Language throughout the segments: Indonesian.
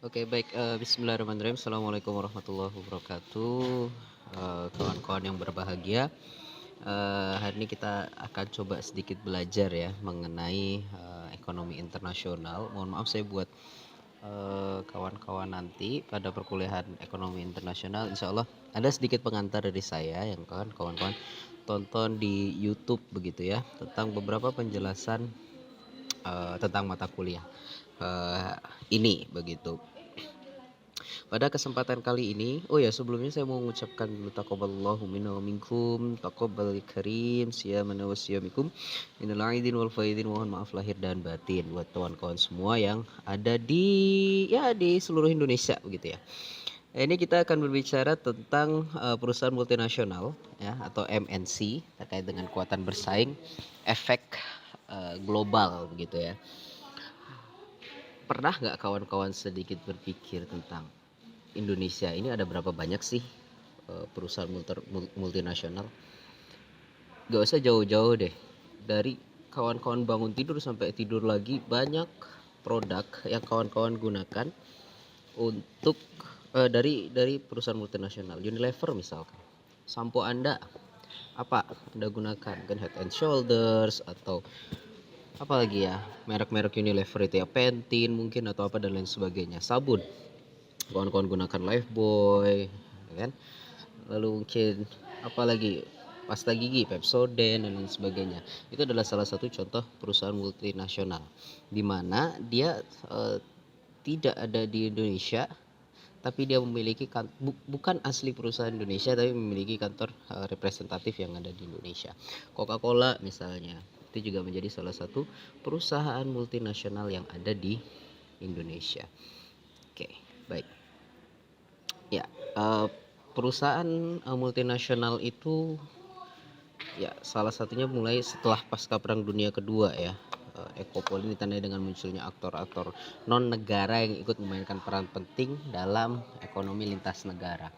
Oke baik, bismillahirrahmanirrahim. Assalamualaikum warahmatullahi wabarakatuh, kawan-kawan yang berbahagia. Hari ini kita akan coba sedikit belajar ya mengenai, ekonomi internasional. Mohon maaf saya buat, kawan-kawan nanti pada perkuliahan ekonomi internasional insyaallah ada sedikit pengantar dari saya yang kawan-kawan tonton di YouTube begitu ya, tentang beberapa penjelasan, tentang mata kuliah, eee, ini begitu. Pada kesempatan kali ini, oh ya sebelumnya saya mau mengucapkan dulu taqabbalallahu minna wa minkum, taqabbal karim, siyamana wa siyamikum, minal aidin wal faidin, mohon maaf lahir dan batin buat kawan-kawan semua yang ada di seluruh Indonesia begitu ya. Ini kita akan berbicara tentang perusahaan multinasional ya atau MNC terkait dengan kekuatan bersaing, efek global begitu ya. Pernah nggak kawan-kawan sedikit berpikir tentang Indonesia ini ada berapa banyak sih perusahaan multinasional? Gak usah jauh-jauh deh. Dari kawan-kawan bangun tidur sampai tidur lagi banyak produk yang kawan-kawan gunakan untuk dari perusahaan multinasional. Unilever misalkan. Sampo Anda apa Anda gunakan? Kan Head and Shoulders atau apa lagi ya? Merek-merek Unilever itu ya, Pantene mungkin atau apa dan lain sebagainya. Sabun kawan-kawan gunakan Lifebuoy ya kan, lalu mungkin apalagi pasta gigi Pepsodent dan lain sebagainya. Itu adalah salah satu contoh perusahaan multinasional di mana dia tidak ada di Indonesia tapi dia memiliki bukan asli perusahaan Indonesia tapi memiliki kantor representatif yang ada di Indonesia. Coca-Cola misalnya itu juga menjadi salah satu perusahaan multinasional yang ada di Indonesia. Oke, baik. Ya, perusahaan multinasional itu ya salah satunya mulai setelah pasca Perang Dunia Kedua ya. Ekopol ini ditandai dengan munculnya aktor-aktor non negara yang ikut memainkan peran penting dalam ekonomi lintas negara.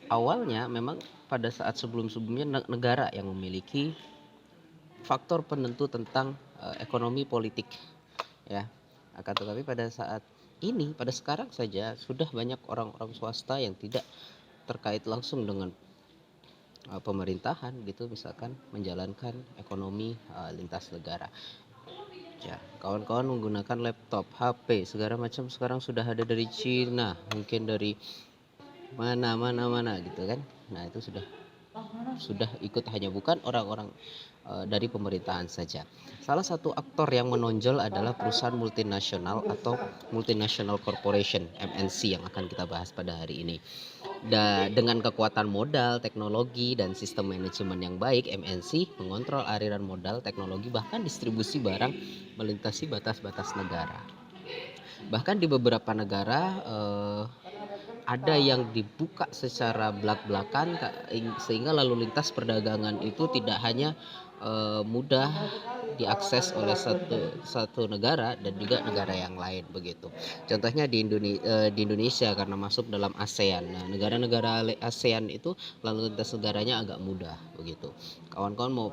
Awalnya memang pada saat sebelum-sebelumnya negara yang memiliki faktor penentu tentang ekonomi politik ya. Akan tetapi pada saat ini, pada sekarang saja sudah banyak orang-orang swasta yang tidak terkait langsung dengan pemerintahan gitu misalkan menjalankan ekonomi lintas negara. Ya, kawan-kawan menggunakan laptop, HP, segala macam sekarang sudah ada dari Cina, mungkin dari mana gitu kan. Nah, itu sudah ikut hanya bukan orang-orang dari pemerintahan saja. Salah satu aktor yang menonjol adalah perusahaan multinasional atau multinational corporation MNC yang akan kita bahas pada hari ini. Dengan kekuatan modal, teknologi, dan sistem manajemen yang baik, MNC mengontrol aliran modal, teknologi, bahkan distribusi barang melintasi batas-batas negara. Bahkan di beberapa negara ada yang dibuka secara belak-belakan sehingga lalu lintas perdagangan itu tidak hanya mudah diakses oleh satu negara dan juga negara yang lain begitu. Contohnya di Indonesia karena masuk dalam ASEAN. Nah, negara-negara ASEAN itu lalu lintas negaranya agak mudah begitu. Kawan-kawan mau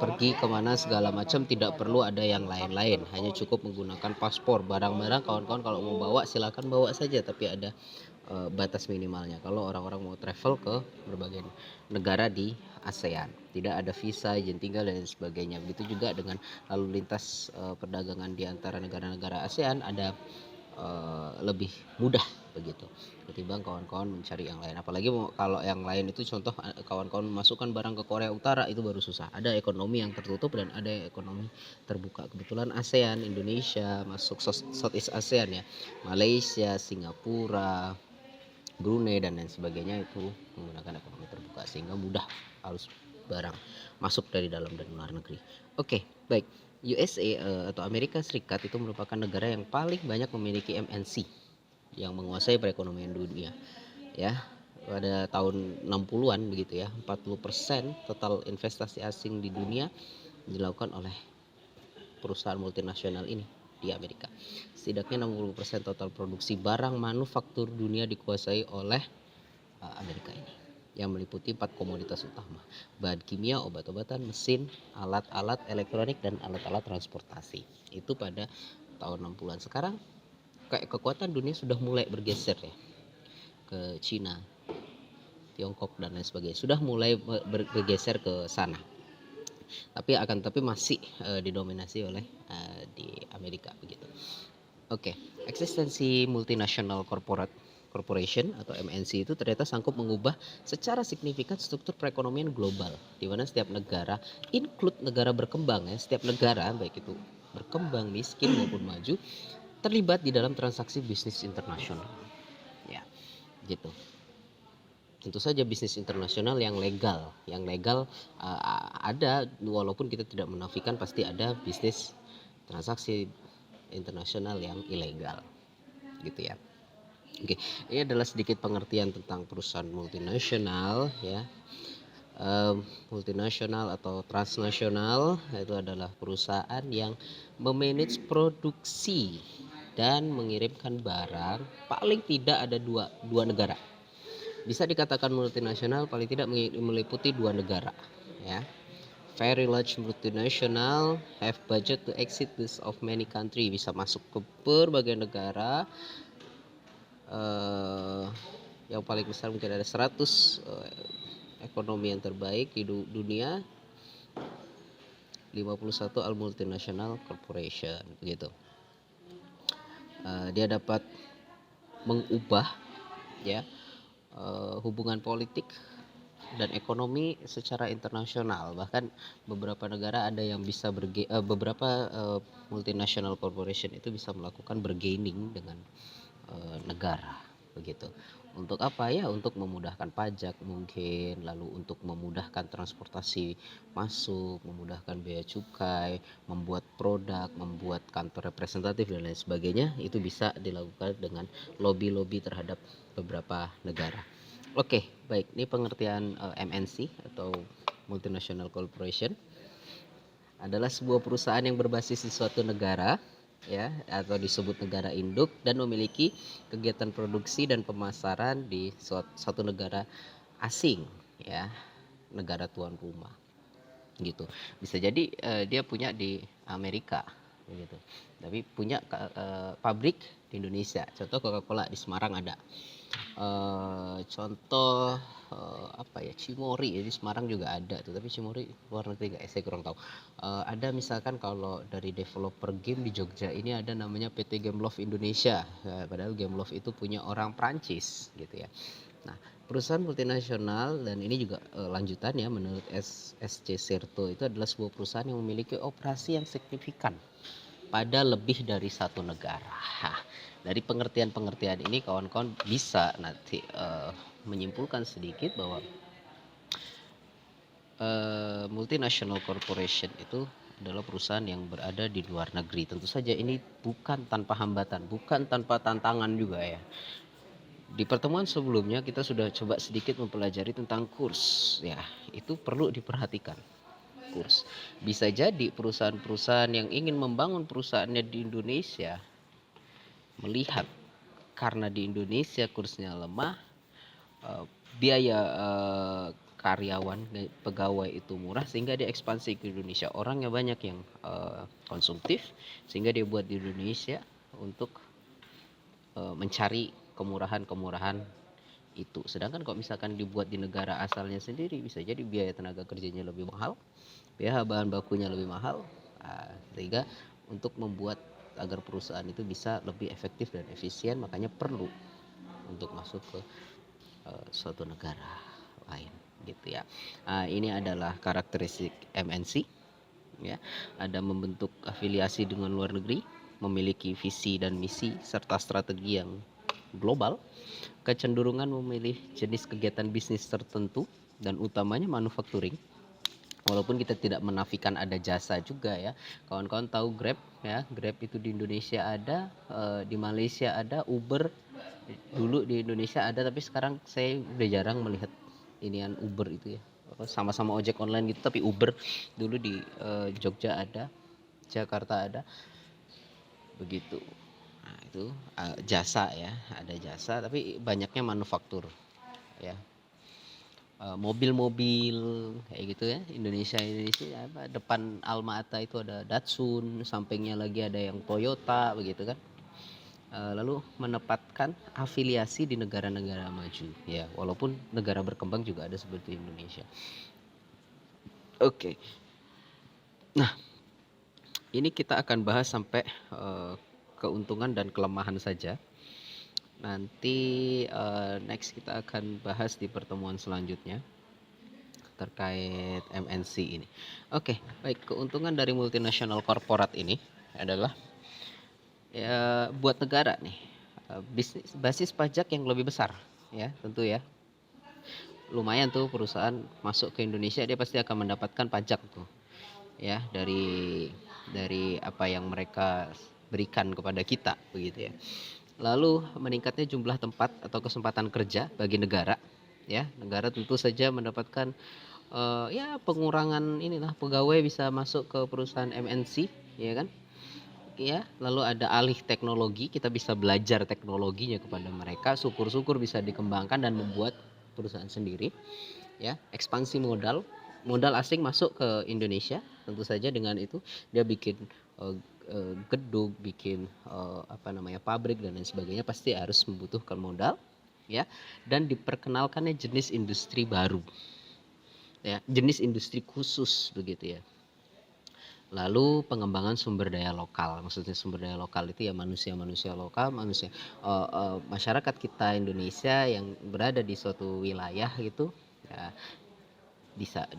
pergi kemana segala macam tidak perlu ada yang lain-lain, hanya cukup menggunakan paspor. Barang-barang kawan-kawan kalau mau bawa silakan bawa saja, tapi ada batas minimalnya kalau orang-orang mau travel ke berbagai negara di ASEAN. Tidak ada visa, izin tinggal dan sebagainya. Begitu juga dengan lalu lintas perdagangan di antara negara-negara ASEAN ada lebih mudah begitu ketimbang kawan-kawan mencari yang lain. Apalagi kalau yang lain itu contoh kawan-kawan memasukkan barang ke Korea Utara itu baru susah. Ada ekonomi yang tertutup dan ada ekonomi terbuka. Kebetulan ASEAN, Indonesia masuk Southeast ASEAN ya. Malaysia, Singapura, Brunei dan lain sebagainya itu menggunakan ekonomi terbuka sehingga mudah arus barang masuk dari dalam dan luar negeri. Oke, baik. USA atau Amerika Serikat itu merupakan negara yang paling banyak memiliki MNC yang menguasai perekonomian dunia. Ya, pada tahun 60-an begitu ya, 40% total investasi asing di dunia dilakukan oleh perusahaan multinasional ini di Amerika. Setidaknya 60% total produksi barang manufaktur dunia dikuasai oleh Amerika ini yang meliputi 4 komoditas utama: bahan kimia, obat-obatan, mesin, alat-alat elektronik dan alat-alat transportasi. Itu pada tahun 60-an. Sekarang kayak kekuatan dunia sudah mulai bergeser ya ke Cina, Tiongkok dan lain sebagainya, sudah mulai bergeser ke sana. Tapi masih didominasi oleh di Amerika begitu. Oke, eksistensi multinational corporation atau MNC itu ternyata sanggup mengubah secara signifikan struktur perekonomian global, di mana setiap negara, include negara berkembang ya, setiap negara baik itu berkembang, miskin maupun maju, terlibat di dalam transaksi bisnis internasional. Ya, gitu. Tentu saja bisnis internasional yang legal, ada, walaupun kita tidak menafikan pasti ada bisnis transaksi internasional yang ilegal, gitu ya. Oke, ini adalah sedikit pengertian tentang perusahaan multinasional ya. Multinasional atau transnasional itu adalah perusahaan yang memanage produksi dan mengirimkan barang paling tidak ada dua negara. Bisa dikatakan multinasional paling tidak meliputi dua negara ya. Very large multinational have budget to exit this of many country, bisa masuk ke berbagai negara. Yang paling besar mungkin ada 100 ekonomi yang terbaik di dunia, 51 al multinational corporation begitu. Dia dapat mengubah ya hubungan politik dan ekonomi secara internasional. Bahkan beberapa negara ada yang bisa beberapa multinational corporation itu bisa melakukan bargaining dengan negara begitu. Untuk apa ya? Untuk memudahkan pajak mungkin, lalu untuk memudahkan transportasi masuk, memudahkan bea cukai, membuat produk, membuat kantor representatif dan lain sebagainya. Itu bisa dilakukan dengan lobby-lobby terhadap beberapa negara. Oke, baik. Ini pengertian MNC atau multinational corporation adalah sebuah perusahaan yang berbasis di suatu negara ya, atau disebut negara induk, dan memiliki kegiatan produksi dan pemasaran di suatu negara asing ya, negara tuan rumah gitu. Bisa jadi dia punya di Amerika gitu, tapi punya pabrik di Indonesia. Contoh Coca-Cola di Semarang ada. Contoh apa ya, Cimori di Semarang juga ada tuh, tapi Cimori luar negeri saya kurang tahu. Ada misalkan kalau dari developer game di Jogja ini ada namanya PT Gameloft Indonesia, padahal Gameloft itu punya orang Prancis gitu ya. Nah, perusahaan multinasional, dan ini juga lanjutannya menurut SC Serto, itu adalah sebuah perusahaan yang memiliki operasi yang signifikan pada lebih dari satu negara. Dari pengertian-pengertian ini kawan-kawan bisa nanti menyimpulkan sedikit bahwa multinational corporation itu adalah perusahaan yang berada di luar negeri. Tentu saja ini bukan tanpa hambatan, bukan tanpa tantangan juga ya. Di pertemuan sebelumnya kita sudah coba sedikit mempelajari tentang kurs ya, itu perlu diperhatikan. Kurs bisa jadi perusahaan-perusahaan yang ingin membangun perusahaannya di Indonesia melihat karena di Indonesia kursnya lemah, biaya karyawan pegawai itu murah, sehingga dia ekspansi ke Indonesia. Orangnya banyak yang konsumtif, sehingga dia buat di Indonesia untuk mencari kemurahan-kemurahan itu. Sedangkan kalau misalkan dibuat di negara asalnya sendiri, bisa jadi biaya tenaga kerjanya lebih mahal, biaya bahan bakunya lebih mahal, sehingga untuk membuat agar perusahaan itu bisa lebih efektif dan efisien, makanya perlu untuk masuk ke suatu negara lain gitu ya. Ini adalah karakteristik MNC ya. Ada membentuk afiliasi dengan luar negeri, memiliki visi dan misi serta strategi yang global, kecenderungan memilih jenis kegiatan bisnis tertentu dan utamanya manufacturing. Walaupun kita tidak menafikan ada jasa juga ya. Kawan-kawan tahu Grab ya, Grab itu di Indonesia ada, di Malaysia ada, Uber dulu di Indonesia ada, tapi sekarang saya udah jarang melihat inian Uber itu ya. Sama-sama ojek online gitu, tapi Uber dulu di Jogja ada, Jakarta ada. Begitu. Nah, itu jasa ya, ada jasa, tapi banyaknya manufaktur ya. Mobil-mobil kayak gitu ya, Indonesia apa, depan Alma Ata itu ada Datsun, sampingnya lagi ada yang Toyota begitu kan. lalu menempatkan afiliasi di negara-negara maju, ya, walaupun negara berkembang juga ada seperti Indonesia. Oke. Nah, ini kita akan bahas sampai keuntungan dan kelemahan saja. Nanti next kita akan bahas di pertemuan selanjutnya terkait MNC ini. Oke, baik. Keuntungan dari multinasional korporat ini adalah ya buat negara nih, bisnis basis pajak yang lebih besar, ya tentu ya. Lumayan tuh perusahaan masuk ke Indonesia, dia pasti akan mendapatkan pajak tuh, ya, dari apa yang mereka berikan kepada kita, begitu ya. Lalu meningkatnya jumlah tempat atau kesempatan kerja bagi negara, ya. Negara tentu saja mendapatkan ya pengurangan inilah, pegawai bisa masuk ke perusahaan MNC, ya kan? Ya, lalu ada alih teknologi, kita bisa belajar teknologinya kepada mereka, syukur-syukur bisa dikembangkan dan membuat perusahaan sendiri, ya. Ekspansi modal, modal asing masuk ke Indonesia, tentu saja dengan itu dia bikin gedung, bikin pabrik dan lain sebagainya, pasti harus membutuhkan modal, ya. Dan diperkenalkannya jenis industri baru, ya, jenis industri khusus, begitu ya. Lalu pengembangan sumber daya lokal, maksudnya sumber daya lokal itu ya manusia lokal, masyarakat kita Indonesia yang berada di suatu wilayah gitu, ya, bisa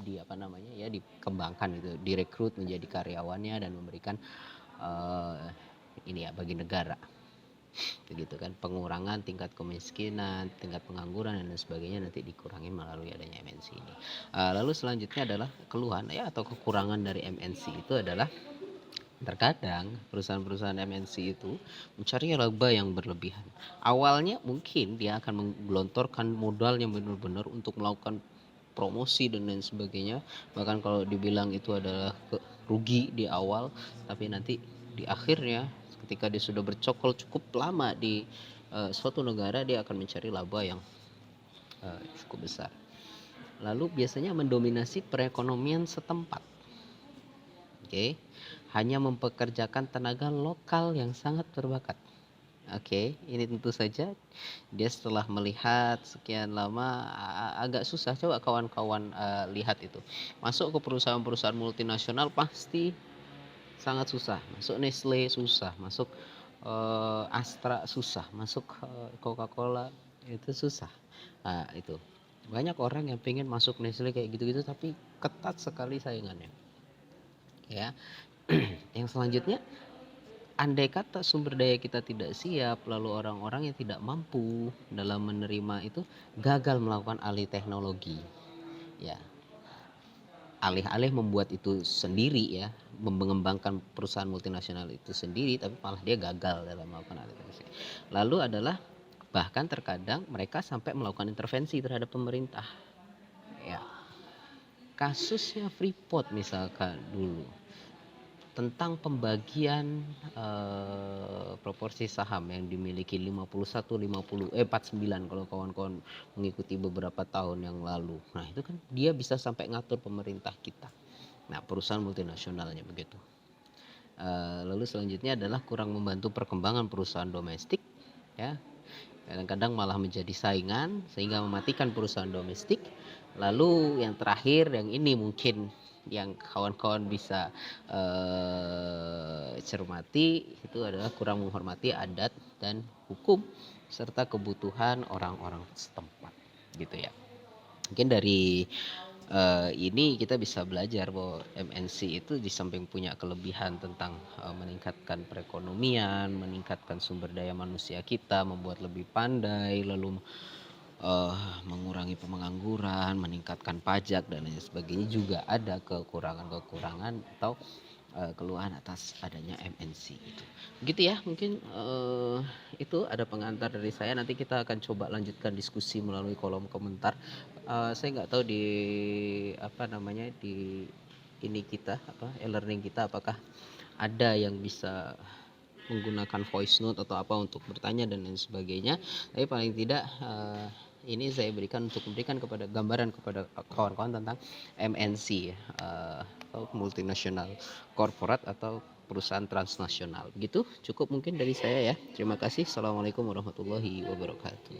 dikembangkan gitu, direkrut menjadi karyawannya dan memberikan ini ya bagi negara, begitu kan. Pengurangan tingkat kemiskinan, tingkat pengangguran dan lain sebagainya nanti dikurangi melalui adanya MNC ini. Lalu selanjutnya adalah keluhan ya atau kekurangan dari MNC itu adalah terkadang perusahaan-perusahaan MNC itu mencari laba yang berlebihan. Awalnya mungkin dia akan menggelontorkan modal yang benar-benar untuk melakukan promosi dan lain sebagainya, bahkan kalau dibilang itu adalah rugi di awal, tapi nanti di akhirnya ketika dia sudah bercokol cukup lama di suatu negara, dia akan mencari laba yang cukup besar. Lalu biasanya mendominasi perekonomian setempat, oke. Hanya mempekerjakan tenaga lokal yang sangat berbakat. Oke, ini tentu saja dia setelah melihat sekian lama agak susah. Coba kawan-kawan lihat itu. Masuk ke perusahaan-perusahaan multinasional pasti sangat susah. Masuk Nestle susah, masuk Astra susah, masuk Coca-Cola itu susah. Nah, itu. Banyak orang yang pengen masuk Nestle kayak gitu-gitu tapi ketat sekali saingannya. Ya. Yang selanjutnya, andai kata sumber daya kita tidak siap, lalu orang-orang yang tidak mampu dalam menerima itu gagal melakukan alih teknologi, ya, alih-alih membuat itu sendiri, ya, mengembangkan perusahaan multinasional itu sendiri, tapi malah dia gagal dalam melakukan alih teknologi. Lalu adalah bahkan terkadang mereka sampai melakukan intervensi terhadap pemerintah, ya. Kasusnya Freeport misalkan dulu, tentang pembagian proporsi saham yang dimiliki 49 kalau kawan-kawan mengikuti beberapa tahun yang lalu. Nah, itu kan dia bisa sampai ngatur pemerintah kita. Nah, perusahaan multinasionalnya begitu. Lalu selanjutnya adalah kurang membantu perkembangan perusahaan domestik, ya. Kadang-kadang malah menjadi saingan sehingga mematikan perusahaan domestik. Lalu yang terakhir, yang ini mungkin yang kawan-kawan bisa cermati, itu adalah kurang menghormati adat dan hukum serta kebutuhan orang-orang setempat, gitu ya. Mungkin dari ini kita bisa belajar bahwa MNC itu di samping punya kelebihan tentang meningkatkan perekonomian, meningkatkan sumber daya manusia kita, membuat lebih pandai, lalu mengurangi pengangguran, meningkatkan pajak dan lain sebagainya, juga ada kekurangan-kekurangan atau keluhan atas adanya MNC itu. Begitu ya, mungkin itu ada pengantar dari saya. Nanti kita akan coba lanjutkan diskusi melalui kolom komentar. Saya nggak tahu di di ini kita e-learning kita apakah ada yang bisa menggunakan voice note atau apa untuk bertanya dan lain sebagainya. Tapi paling tidak ini saya berikan untuk memberikan kepada gambaran kepada kawan-kawan tentang MNC, atau multinational corporate atau perusahaan transnasional. Begitu, cukup mungkin dari saya ya. Terima kasih. Assalamualaikum warahmatullahi wabarakatuh.